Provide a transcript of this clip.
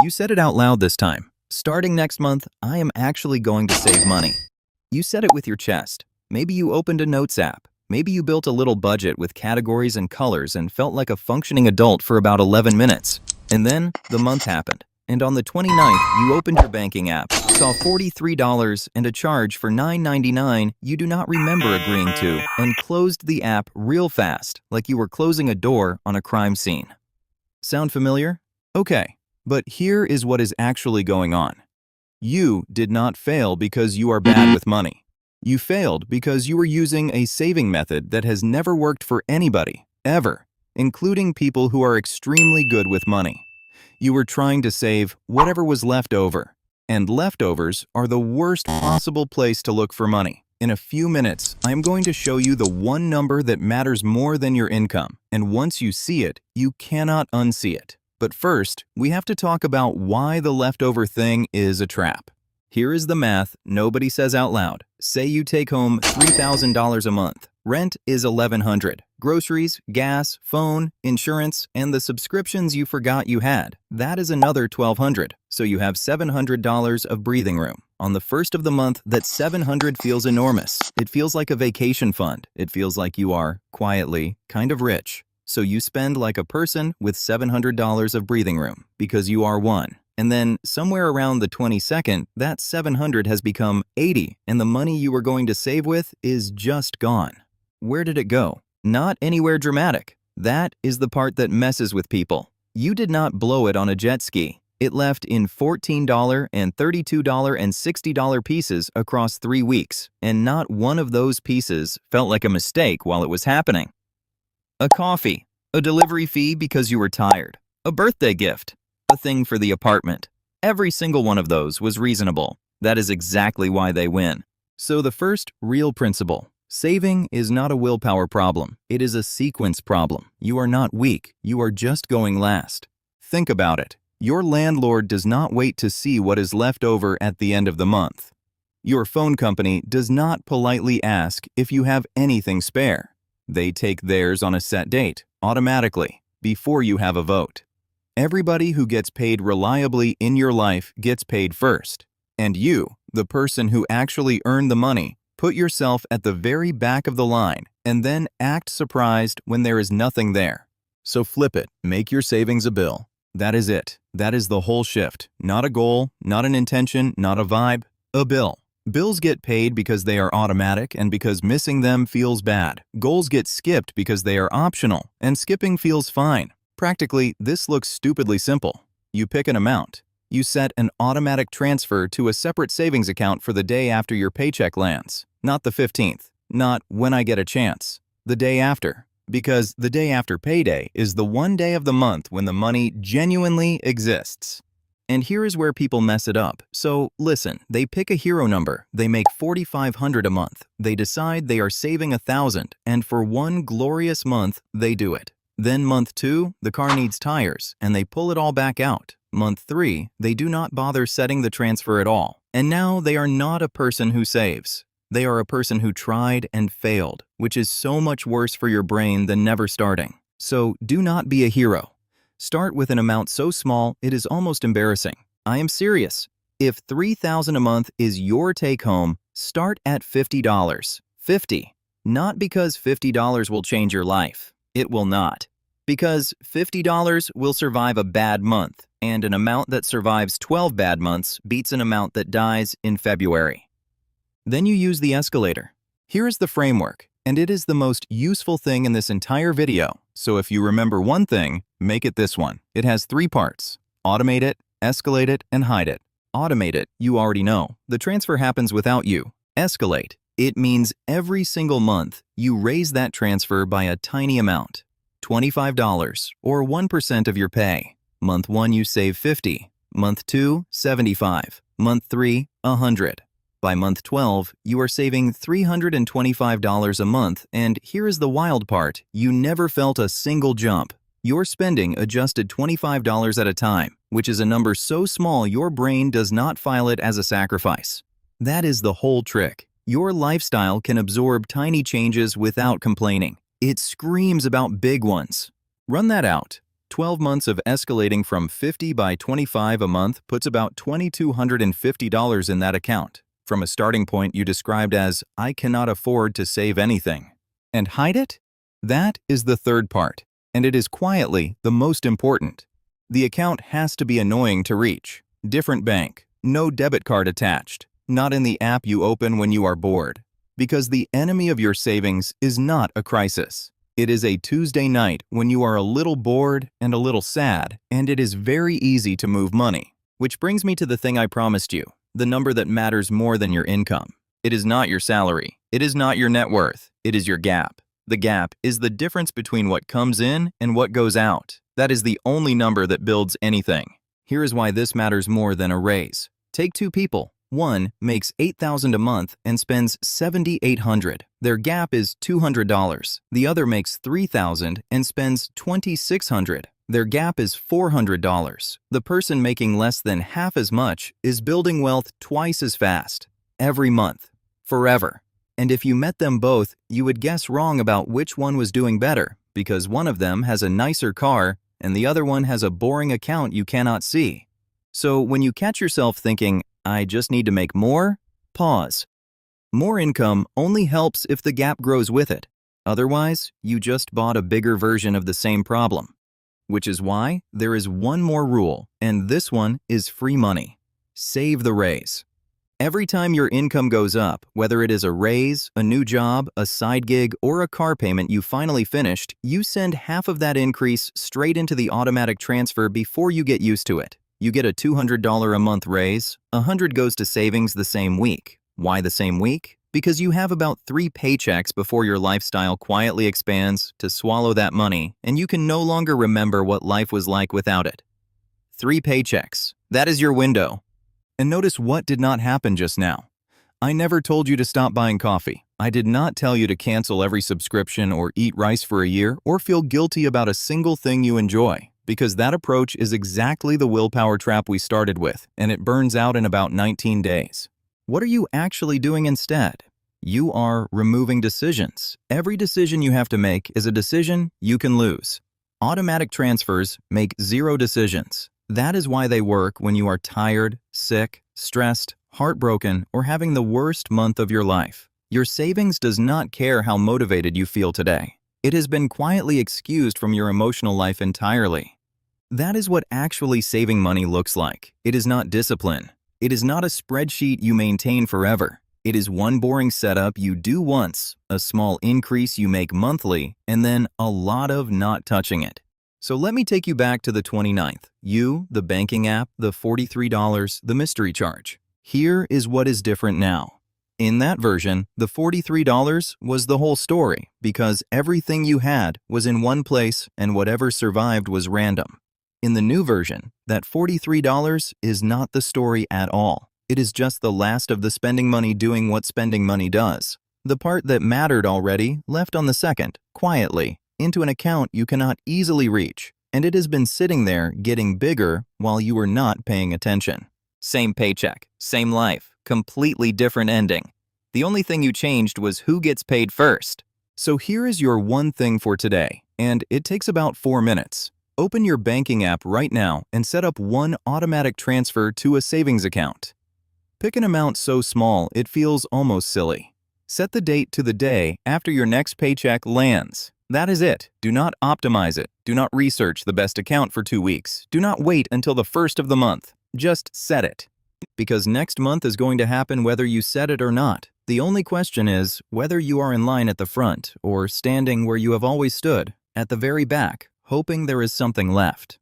You said it out loud this time. Starting next month, I am actually going to save money. You said it with your chest. Maybe you opened a notes app. Maybe you built a little budget with categories and colors and felt like a functioning adult for about 11 minutes. And then the month happened. And on the 29th, you opened your banking app, saw $43 and a charge for $9.99 you do not remember agreeing to, and closed the app real fast, like you were closing a door on a crime scene. Sound familiar? Okay, but here is what is actually going on. You did not fail because you are bad with money. You failed because you were using a saving method that has never worked for anybody, ever, including people who are extremely good with money. You were trying to save whatever was left over, and leftovers are the worst possible place to look for money. In a few minutes, I am going to show you the one number that matters more than your income, and once you see it, you cannot unsee it. But first, we have to talk about why the leftover thing is a trap. Here is the math nobody says out loud. Say you take home $3,000 a month. Rent is $1,100. Groceries, gas, phone, insurance, and the subscriptions you forgot you had. That is another $1,200. So you have $700 of breathing room. On the first of the month, that $700 feels enormous. It feels like a vacation fund. It feels like you are, quietly, kind of rich. So you spend like a person with $700 of breathing room, because you are one. And then somewhere around the 22nd, that $700 has become $80, and the money you were going to save with is just gone. Where did it go? Not anywhere dramatic. That is the part that messes with people. You did not blow it on a jet ski. It left in $14 and $32 and $60 pieces across 3 weeks, and not one of those pieces felt like a mistake while it was happening. A coffee, a delivery fee because you were tired, a birthday gift, a thing for the apartment. Every single one of those was reasonable. That is exactly why they win. So the first real principle, saving is not a willpower problem. It is a sequence problem. You are not weak. You are just going last. Think about it. Your landlord does not wait to see what is left over at the end of the month. Your phone company does not politely ask if you have anything spare. They take theirs on a set date, automatically, before you have a vote. Everybody who gets paid reliably in your life gets paid first. And you, the person who actually earned the money, put yourself at the very back of the line and then act surprised when there is nothing there. So flip it, make your savings a bill. That is it. That is the whole shift. Not a goal, not an intention, not a vibe, a bill. Bills get paid because they are automatic and because missing them feels bad. Goals get skipped because they are optional, and skipping feels fine. Practically, this looks stupidly simple. You pick an amount. You set an automatic transfer to a separate savings account for the day after your paycheck lands. Not the 15th. Not when I get a chance. The day after. Because the day after payday is the one day of the month when the money genuinely exists. And here is where people mess it up. So listen, they pick a hero number. They make $4,500 a month. They decide they are saving $1,000, and for one glorious month, they do it. Then month 2, the car needs tires, and they pull it all back out. Month 3, they do not bother setting the transfer at all. And now they are not a person who saves. They are a person who tried and failed, which is so much worse for your brain than never starting. So do not be a hero. Start with an amount so small it is almost embarrassing. I am serious. If $3,000 a month is your take-home, start at $50. $50. Not because $50 will change your life. It will not. Because $50 will survive a bad month, and an amount that survives 12 bad months beats an amount that dies in February. Then you use the escalator. Here is the framework, and it is the most useful thing in this entire video. So if you remember one thing, make it this one. It has 3 parts. Automate it, escalate it, and hide it. Automate it, you already know. The transfer happens without you. Escalate. It means every single month, you raise that transfer by a tiny amount. $25, or 1% of your pay. Month 1, you save $50. Month 2, $75. Month 3, $100. By month 12, you are saving $325 a month, and here is the wild part. You never felt a single jump. Your spending adjusted $25 at a time, which is a number so small your brain does not file it as a sacrifice. That is the whole trick. Your lifestyle can absorb tiny changes without complaining. It screams about big ones. Run that out. 12 months of escalating from 50 by 25 a month puts about $2,250 in that account, from a starting point you described as, "I cannot afford to save anything." And hide it? That is the third part, and it is quietly the most important. The account has to be annoying to reach. Different bank, no debit card attached, not in the app you open when you are bored. Because the enemy of your savings is not a crisis. It is a Tuesday night when you are a little bored and a little sad, and it is very easy to move money. Which brings me to the thing I promised you, the number that matters more than your income. It is not your salary. It is not your net worth. It is your gap. The gap is the difference between what comes in and what goes out. That is the only number that builds anything. Here is why this matters more than a raise. Take two people. One makes $8,000 a month and spends $7,800. Their gap is $200. The other makes $3,000 and spends $2,600. Their gap is $400. The person making less than half as much is building wealth twice as fast, every month, forever. And if you met them both, you would guess wrong about which one was doing better, because one of them has a nicer car and the other one has a boring account you cannot see. So when you catch yourself thinking, "I just need to make more," pause. More income only helps if the gap grows with it. Otherwise, you just bought a bigger version of the same problem. Which is why there is one more rule, and this one is free money. Save the raise. Every time your income goes up, whether it is a raise, a new job, a side gig, or a car payment you finally finished, you send half of that increase straight into the automatic transfer before you get used to it. You get a $200 a month raise, $100 goes to savings the same week. Why the same week? Because you have about 3 paychecks before your lifestyle quietly expands to swallow that money, and you can no longer remember what life was like without it. 3 paychecks. That is your window. And notice what did not happen just now. I never told you to stop buying coffee. I did not tell you to cancel every subscription or eat rice for a year or feel guilty about a single thing you enjoy. Because that approach is exactly the willpower trap we started with, and it burns out in about 19 days. What are you actually doing instead? You are removing decisions. Every decision you have to make is a decision you can lose. Automatic transfers make 0 decisions. That is why they work when you are tired, sick, stressed, heartbroken, or having the worst month of your life. Your savings does not care how motivated you feel today. It has been quietly excused from your emotional life entirely. That is what actually saving money looks like. It is not discipline. It is not a spreadsheet you maintain forever. It is one boring setup you do once, a small increase you make monthly, and then a lot of not touching it. So let me take you back to the 29th. You, the banking app, the $43, the mystery charge. Here is what is different now. In that version, the $43 was the whole story because everything you had was in one place and whatever survived was random. In the new version, that $43 is not the story at all. It is just the last of the spending money doing what spending money does. The part that mattered already left on the second, quietly, into an account you cannot easily reach, and it has been sitting there getting bigger while you were not paying attention. Same paycheck, same life, completely different ending. The only thing you changed was who gets paid first. So here is your one thing for today, and it takes about 4 minutes. Open your banking app right now and set up one automatic transfer to a savings account. Pick an amount so small it feels almost silly. Set the date to the day after your next paycheck lands. That is it. Do not optimize it. Do not research the best account for 2 weeks. Do not wait until the first of the month. Just set it. Because next month is going to happen whether you set it or not. The only question is whether you are in line at the front or standing where you have always stood, at the very back, hoping there is something left.